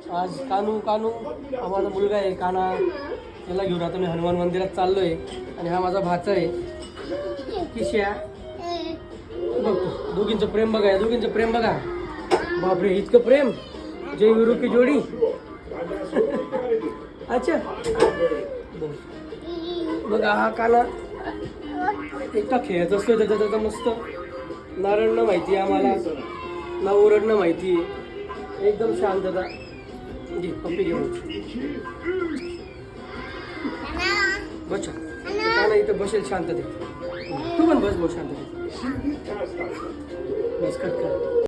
आज कानू कानू हा माझा मुलगा आहे काना, त्याला घेऊन आता मी हनुमान मंदिरात चाललो आहे. आणि हा माझा भाचा आहे किश्या. बघतो दोघींचं प्रेम बघा, या दोघींचं प्रेम बघा. बापरे इतकं प्रेम, जय विरू की जोडी. अच्छा बघा हा काना एकटा खेळत असतो त्याचा मस्त. ना रडणं माहिती आहे आम्हाला, ना ओरडणं माहिती आहे, एकदम शांतता. जी पप्पी घेऊन बस. काना इथं बसेल शांतते. तू पण बस बस शांतते. बस कट कर.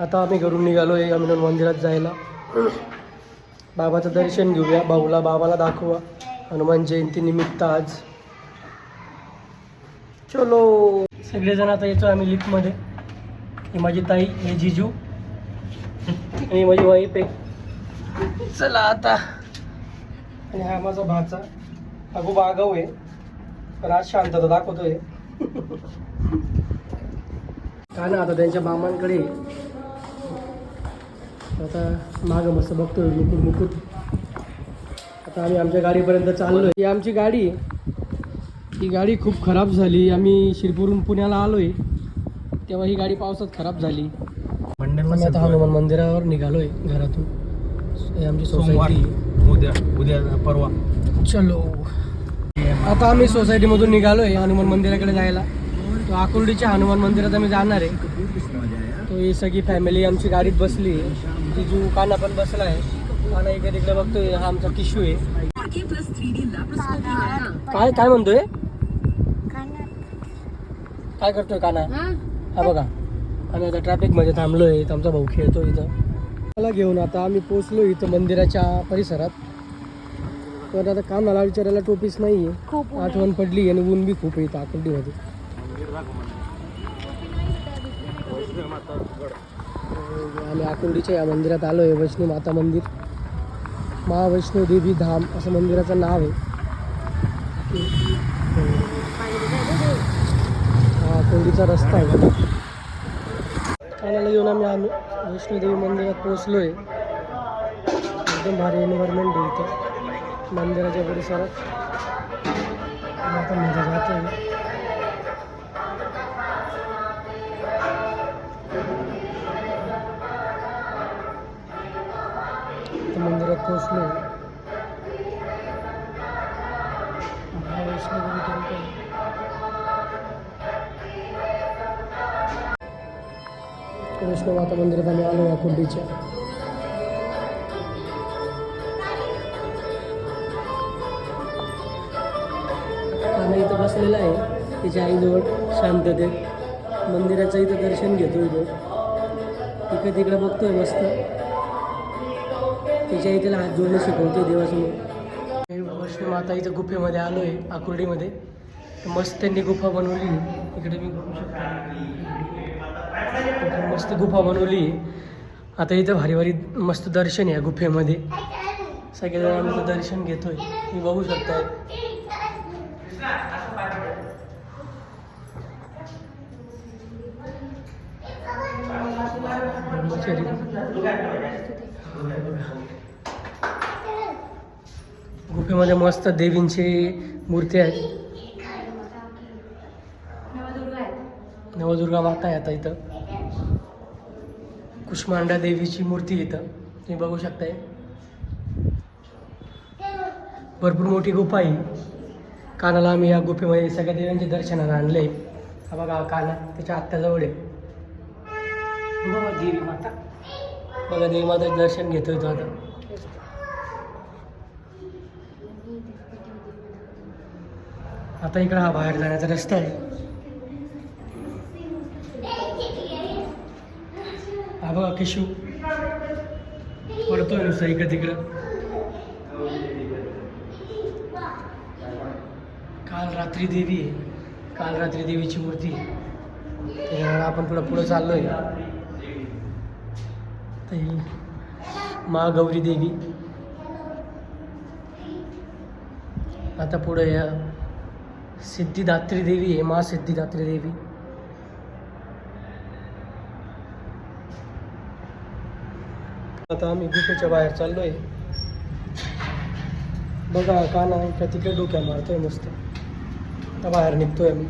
आता आम्ही घरून निघालो आहे हनुमान मंदिरात जायला. बाबाचं दर्शन घेऊया, बाबाला दाखवा हनुमान जयंती निमित्त आज. चलो सगळेजण आता येतो आम्ही लिफ्टमध्ये. ही माझी ताई, हे जिजू आणि माझी वाईफ आहे. चला आता. आणि हा माझा भाचा अगोबा आगाऊ आहे पण आज शांतता दाखवतोय. का ना आता त्यांच्या मामांकडे आता मागं मस्त बघतोय मुकुट. आता आम्ही आमच्या गाडीपर्यंत चाललोय. ही आमची गाडी आहे. ही गाडी खूप खराब झाली. आम्ही शिरपूरहून पुण्याला आलोय तेव्हा ही गाडी पावसात खराब झाली. आम्ही आता हनुमान मंदिरावर निघालोय घरातून. ही आमची सोसायटी. उद्या परवा. चलो आता आम्ही सोसायटीमधून निघालोय हनुमान मंदिराकडे जायला. तो आकुर्डीच्या हनुमान मंदिरात आम्ही जाणार आहे. तो ही सगळी फॅमिली आमची गाडीत बसली. जिजू काना पण बसला आहे. काना इकडे तिकडे बघतोय. हा आमचा किशू आहे. काय काय म्हणतोय, काय करतोय काना? हा बघा आम्ही आता ट्रॅफिकमध्ये थांबलोय. आमचा भाऊ खेळतो इथं. मला घेऊन आता आम्ही पोचलो इथं मंदिराच्या परिसरात. पण आता कानाला विचारायला टोपीच नाही आहे. आठवण पडली आणि ऊन बी खूप येतं आकुर्डीमध्ये. आम्ही आकुर्डीच्या या मंदिरात आलो आहे. वैष्णो माता मंदिर, महावैष्णो देवी धाम असं मंदिराचं नाव आहे. हा आकुर्डीचा रस्ता आहे. कानाला घेऊन आम्ही वैष्णोदेवी मंदिरात पोहोचलो आहे. एकदम भारी एन्व्हायरमेंट आहे इथं मंदिराच्या परिसरात. आता मध्ये जातो आहे. मंदिरात पोहोचलो. महावैष्णोदेवी टेम्पल. वैष्णो माता मंदिरात आम्ही आलो आकुर्डीच्या. आम्ही इथं बसलेला आहे तिच्या आईजवळ शांततेत. मंदिराचं इथं दर्शन घेतो. इकडे तिकडे बघतोय मस्त. तिच्या इथे हात जोडणं शिकवते देवासमोर. वैष्णो माता इथं गुफेमध्ये आलो आहे आकुर्डीमध्ये. मस्त त्यांनी गुफा बनवली. इकडे मी बघू शकतो मस्त गुफा बनवली. आता इथं भारी भारी मस्त दर्शन आहे या गुफेमध्ये. सगळेजण आम्ही इथं दर्शन घेतोय. मी बघू शकताय. गुफेमध्ये मस्त देवींची मूर्ती आहेत. नवदुर्गा माता आहे. आता इथं कुष्मांडा देवीची मूर्ती इथं तुम्ही बघू शकताय. भरपूर मोठी गुफा आहे. कानाला आम्ही या गुफेमध्ये सगळ्या देवांच्या दर्शनाला आणले. हा बघा काना त्याच्या आत्याजवळ आहे. बघा देवी माता. बघा देवी माताचं दर्शन घेतोय तो आता. आता इकडं हा बाहेर जाण्याचा रस्ता आहे. हा बघा किशू पडतोय नुसतं इकडं तिकडं. काल रात्री देवी आहे. काल रात्री देवीची मूर्ती आहे. त्याच्यामुळे आपण थोडं पुढं चाललोय. तर ही महागौरी देवी. आता पुढे या सिद्धिदात्री देवी आहे. मा सिद्धिदात्री देवी. आता आम्ही गुफेच्या बाहेर चाललोय. बघा काना का तिकडे डोक्या मारतोय मस्त. आता बाहेर निघतोय आम्ही.